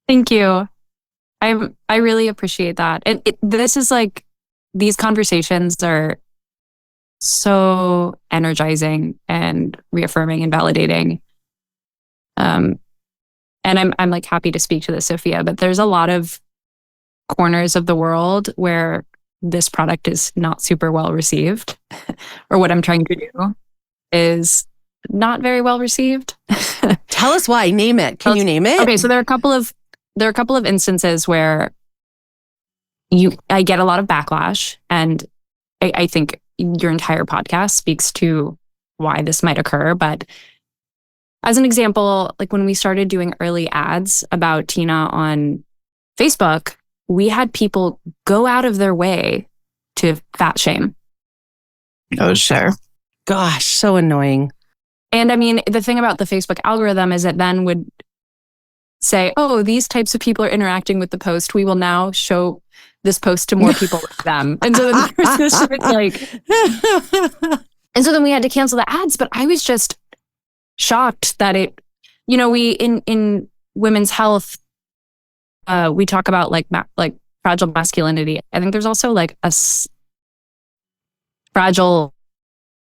Thank you. I really appreciate that. This is like, these conversations are so energizing and reaffirming and validating. And I'm like happy to speak to this, Sophia, but there's a lot of corners of the world where this product is not super well received, or what I'm trying to do is not very well received. Tell us why. Name it. Can you name it? Okay, so there are a couple of instances where I get a lot of backlash, and I think your entire podcast speaks to why this might occur. But as an example, like when we started doing early ads about Tina on Facebook, we had people go out of their way to fat shame. Oh, sure. Gosh, so annoying. And I mean, the thing about the Facebook algorithm is it then would say, oh, these types of people are interacting with the post. We will now show this post to more people with them. And so then there's this and so then we had to cancel the ads. But I was just shocked that we in women's health, we talk about like fragile masculinity. I think there's also like a fragile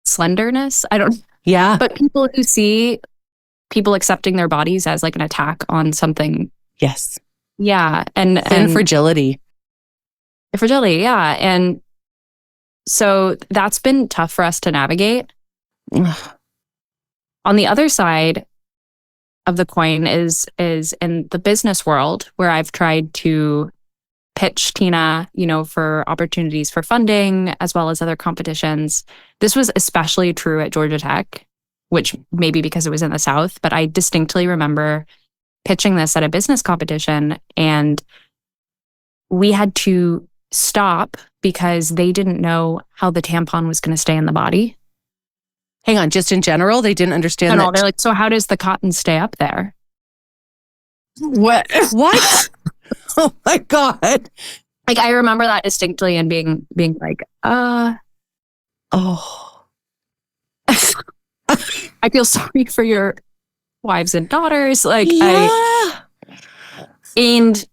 slenderness. I don't. Yeah. But people who see people accepting their bodies as like an attack on something. Yes. Yeah. And fragility. Fragility. Yeah. And so that's been tough for us to navigate. On the other side of the coin is in the business world, where I've tried to pitch Tina, for opportunities for funding as well as other competitions. This was especially true at Georgia Tech, which maybe because it was in the South, but I distinctly remember pitching this at a business competition, and we had to stop because they didn't know how the tampon was going to stay in the body. Hang on, just in general, they didn't understand that. They're like, so how does the cotton stay up there? What? Oh my God. Like, I remember that distinctly and being like, oh. I feel sorry for your wives and daughters. Like, yeah. And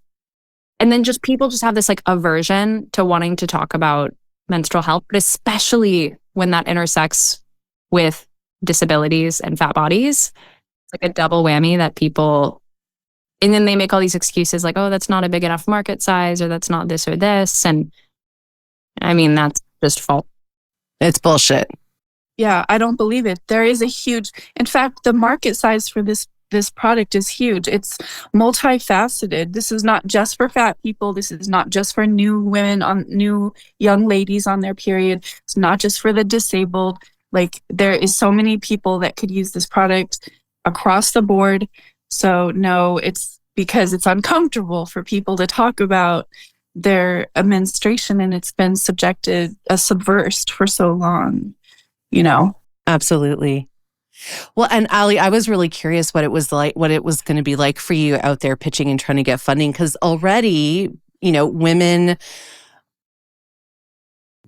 then just people just have this like aversion to wanting to talk about menstrual health, but especially when that intersects with disabilities and fat bodies. It's like a double whammy that people, and then they make all these excuses like, oh, that's not a big enough market size, or that's not this or this. And I mean, that's just false. It's bullshit. Yeah, I don't believe it. There is in fact, the market size for this product is huge. It's multifaceted. This is not just for fat people. This is not just for new young ladies on their period. It's not just for the disabled. Like, there is so many people that could use this product across the board. So no, it's because it's uncomfortable for people to talk about their menstruation, and it's been subversed for so long, Absolutely. Well, and Ali, I was really curious what it was going to be like for you out there pitching and trying to get funding, because already, women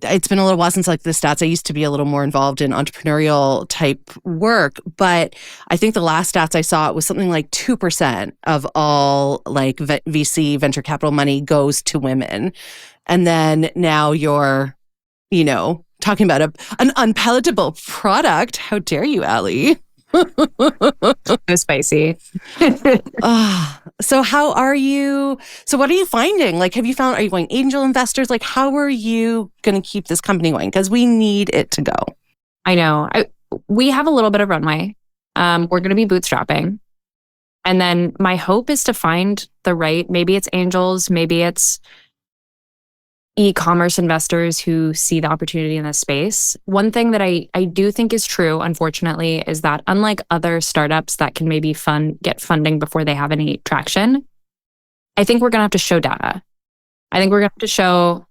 it's been a little while since like the stats. I used to be a little more involved in entrepreneurial type work, but I think the last stats I saw, it was something like 2% of all like VC venture capital money goes to women. And then now you're, talking about an unpalatable product. How dare you, Ali? So spicy. So how are you? So what are you finding? Like, are you going angel investors? Like, how are you going to keep this company going? Because we need it to go. I know. We have a little bit of runway. We're going to be bootstrapping. And then my hope is to find maybe it's angels, maybe it's e-commerce investors who see the opportunity in this space. One thing that I do think is true, unfortunately, is that unlike other startups that can maybe get funding before they have any traction, I think we're going to have to show data. I think we're going to have to show,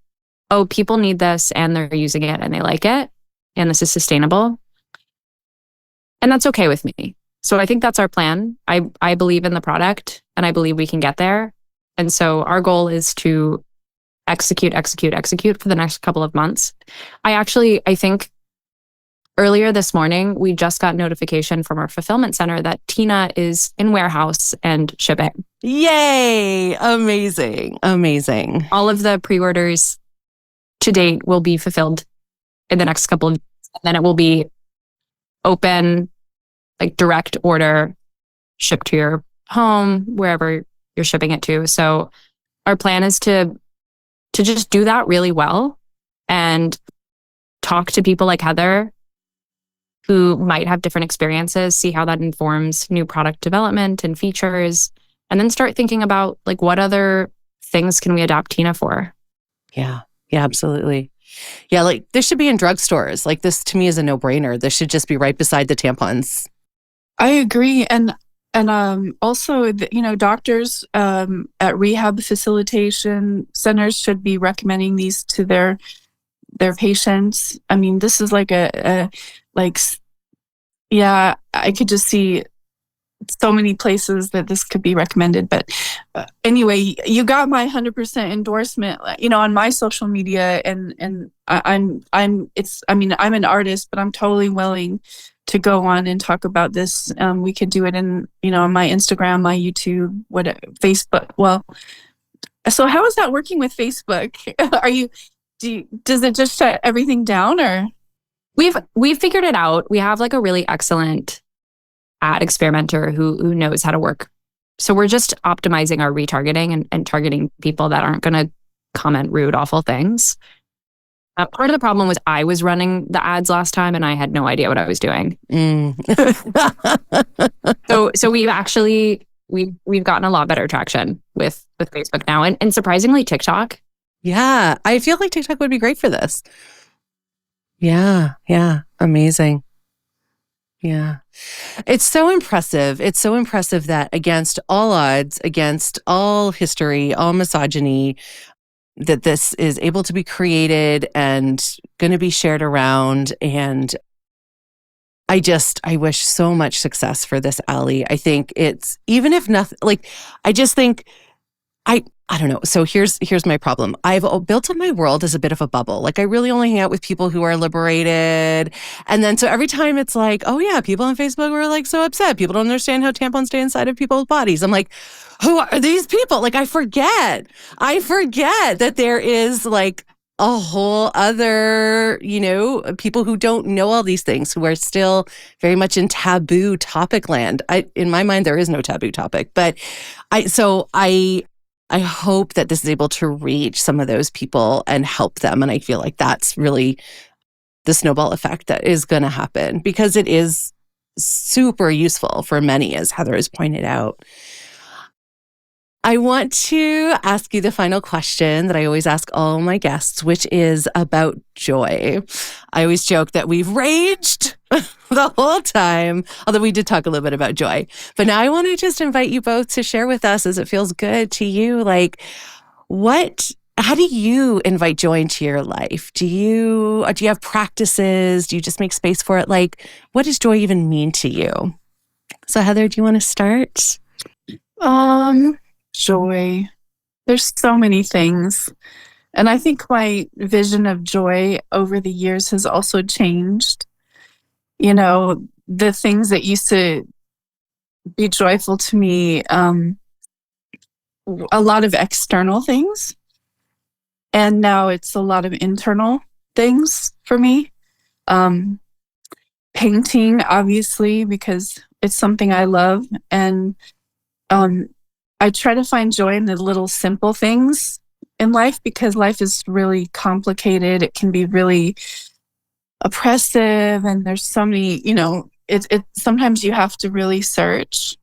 people need this and they're using it and they like it and this is sustainable. And that's okay with me. So I think that's our plan. I believe in the product and I believe we can get there. And so our goal is to execute for the next couple of months. I think earlier this morning, we just got notification from our fulfillment center that Tina is in warehouse and shipping. Yay! Amazing. All of the pre-orders to date will be fulfilled in the next couple of days. And then it will be open, like direct order, shipped to your home, wherever you're shipping it to. So our plan is to just do that really well and talk to people like Heather who might have different experiences, see how that informs new product development and features, and then start thinking about like what other things can we adopt Tina for? Yeah, absolutely. Yeah, like this should be in drugstores. Like this to me is a no-brainer. This should just be right beside the tampons. I agree. And also, doctors at rehab facilitation centers should be recommending these to their patients. I mean, this is like I could just see so many places that this could be recommended. But anyway, you got my 100% endorsement, on my social media, and I'm an artist, but I'm totally willing to go on and talk about this. We could do it in, on my Instagram, my YouTube, Facebook. Well, so how is that working with Facebook? Does it just shut everything down, or? We've figured it out. We have like a really excellent ad experimenter who knows how to work. So we're just optimizing our retargeting and targeting people that aren't going to comment rude, awful things. Part of the problem was I was running the ads last time and I had no idea what I was doing. So we've gotten a lot better traction with Facebook now and surprisingly TikTok. Yeah, I feel like TikTok would be great for this. Yeah, amazing. Yeah. It's so impressive. It's so impressive that against all odds, against all history, all misogyny, that this is able to be created and going to be shared around. And I wish so much success for this, Ali. I think it's, even if nothing, like, I just think, I don't know. So here's my problem. I've built up my world as a bit of a bubble. Like I really only hang out with people who are liberated. And then so every time it's like, oh yeah, people on Facebook were like so upset. People don't understand how tampons stay inside of people's bodies. I'm like, who are these people? Like I forget that there is like a whole other, people who don't know all these things, who are still very much in taboo topic land. In my mind, there is no taboo topic, but I hope that this is able to reach some of those people and help them. And I feel like that's really the snowball effect that is going to happen, because it is super useful for many, as Heather has pointed out. I want to ask you the final question that I always ask all my guests, which is about joy. I always joke that we've raged the whole time, although we did talk a little bit about joy. But now I want to just invite you both to share with us, as it feels good to you, like how do you invite joy into your life? Do you have practices? Do you just make space for it? Like, what does joy even mean to you? So Heather, do you want to start? Joy. There's so many things. And I think my vision of joy over the years has also changed. You know, the things that used to be joyful to me, a lot of external things. And now it's a lot of internal things for me. Painting, obviously, because it's something I love. And I try to find joy in the little simple things in life, because life is really complicated. It can be really oppressive, and there's so many, it sometimes you have to really search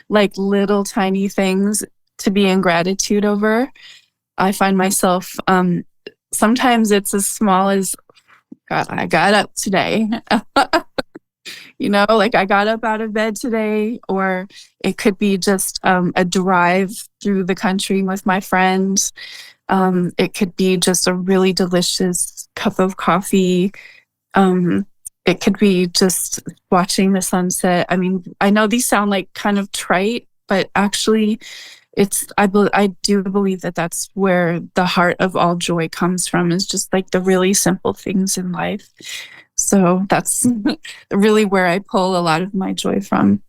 like little tiny things to be in gratitude over. I find myself sometimes it's as small as, God, I got up today. Like I got up out of bed today, or it could be just a drive through the country with my friends. It could be just a really delicious cup of coffee. It could be just watching the sunset. I mean, I know these sound like kind of trite, but actually I do believe that that's where the heart of all joy comes from, is just like the really simple things in life. So that's really where I pull a lot of my joy from.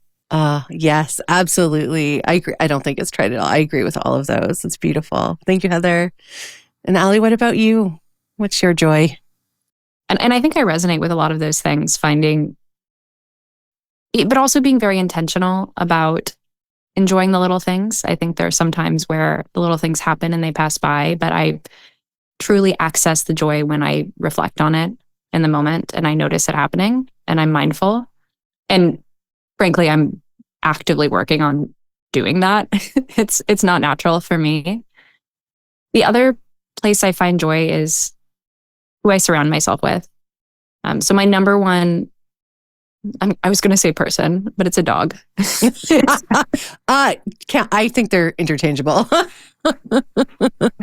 Yes, absolutely. I agree. I don't think it's trite at all. I agree with all of those. It's beautiful. Thank you, Heather. And Ali, what about you? What's your joy? And I think I resonate with a lot of those things, but also being very intentional about enjoying the little things. I think there are some times where the little things happen and they pass by, but I truly access the joy when I reflect on it in the moment and I notice it happening and I'm mindful. And frankly, I'm actively working on doing that. It's not natural for me. The other place I find joy is who I surround myself with. So my number one, I was going to say person, but it's a dog. I think they're interchangeable. The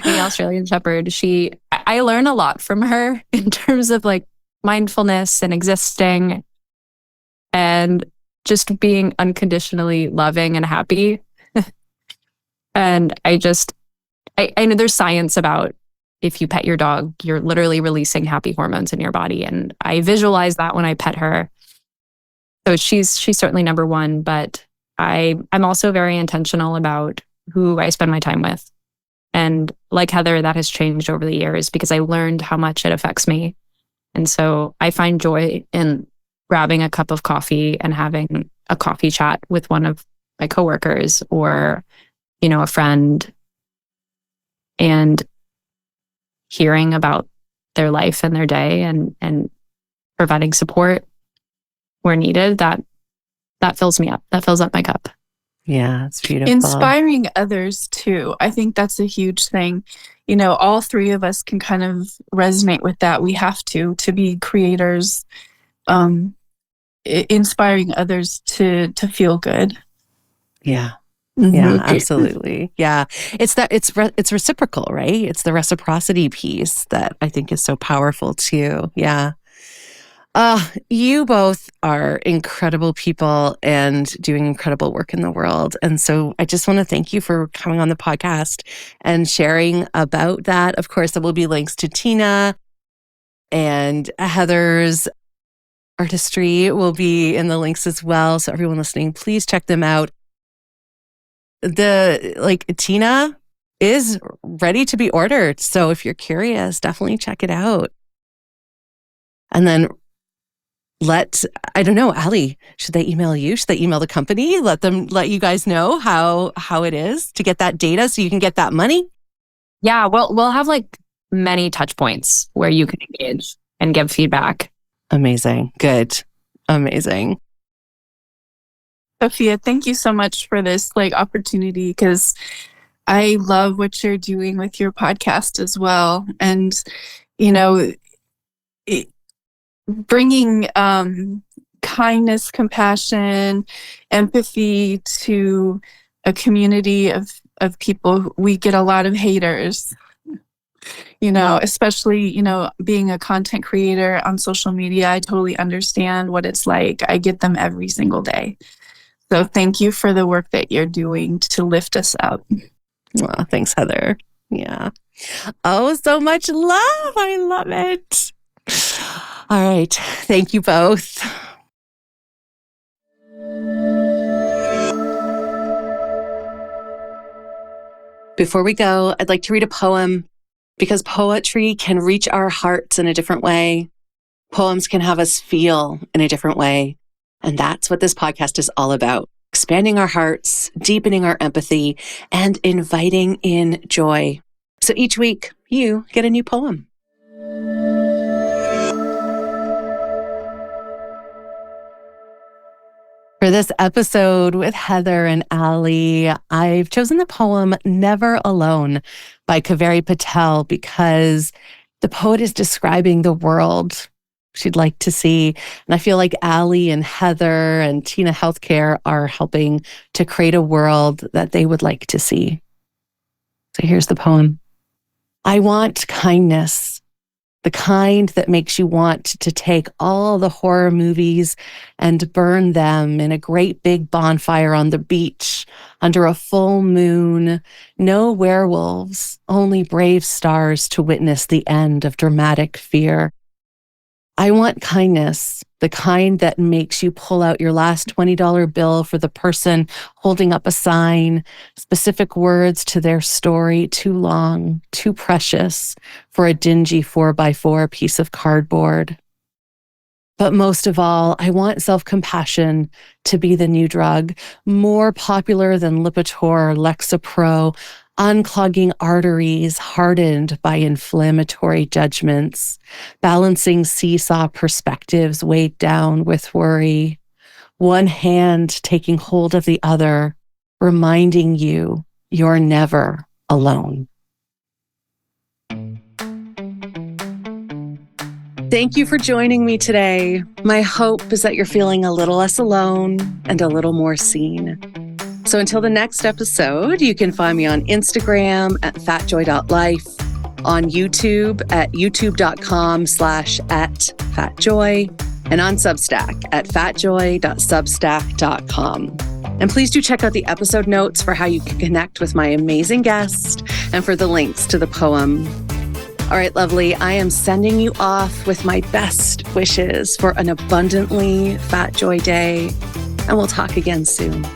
Australian Shepherd. I learn a lot from her in terms of like mindfulness and existing and just being unconditionally loving and happy. And I know there's science about if you pet your dog, you're literally releasing happy hormones in your body. And I visualize that when I pet her. So she's certainly number one, but I'm also very intentional about who I spend my time with. And like Heather, that has changed over the years because I learned how much it affects me. And so I find joy in grabbing a cup of coffee and having a coffee chat with one of my coworkers or, a friend, and hearing about their life and their day and providing support where needed. That fills me up. That fills up my cup. Yeah, it's beautiful. Inspiring others too. I think that's a huge thing. All three of us can kind of resonate with that. We have to be creators, inspiring others to feel good. Yeah. Yeah, absolutely. Yeah. It's reciprocal, right? It's the reciprocity piece that I think is so powerful too. Yeah. You both are incredible people and doing incredible work in the world. And so I just want to thank you for coming on the podcast and sharing about that. Of course, there will be links to Tina and Heather's artistry will be in the links as well. So everyone listening, please check them out. Tina is ready to be ordered. So if you're curious, definitely check it out. And then I don't know, Ali, should they email you? Should they email the company? Let you guys know how it is to get that data so you can get that money? Yeah, we'll have like many touch points where you can engage and give feedback. Amazing. Good. Amazing. Sophia, thank you so much for this opportunity, because I love what you're doing with your podcast as well. And, bringing kindness, compassion, empathy to a community of people. We get a lot of haters, especially, being a content creator on social media. I totally understand what it's like. I get them every single day. So thank you for the work that you're doing to lift us up. Well, thanks, Heather. Yeah. Oh, so much love. I love it. All right. Thank you both. Before we go, I'd like to read a poem because poetry can reach our hearts in a different way. Poems can have us feel in a different way. And that's what this podcast is all about. Expanding our hearts, deepening our empathy, and inviting in joy. So each week, you get a new poem. For this episode with Heather and Ali, I've chosen the poem Never Alone by Kaveri Patel because the poet is describing the world she'd like to see. And I feel like Ali and Heather and Tina Healthcare are helping to create a world that they would like to see. So here's the poem. I want kindness, the kind that makes you want to take all the horror movies and burn them in a great big bonfire on the beach under a full moon. No werewolves, only brave stars to witness the end of dramatic fear. I want kindness, the kind that makes you pull out your last $20 bill for the person holding up a sign, specific words to their story, too long, too precious for a dingy 4x4 piece of cardboard. But most of all, I want self-compassion to be the new drug, more popular than Lipitor or Lexapro, unclogging arteries hardened by inflammatory judgments, balancing seesaw perspectives weighed down with worry, one hand taking hold of the other, reminding you you're never alone. Thank you for joining me today. My hope is that you're feeling a little less alone and a little more seen. So until the next episode, you can find me on Instagram at fatjoy.life, on YouTube at youtube.com/@fatjoy, and on Substack at fatjoy.substack.com. And please do check out the episode notes for how you can connect with my amazing guest and for the links to the poem. All right, lovely. I am sending you off with my best wishes for an abundantly Fat Joy day, and we'll talk again soon.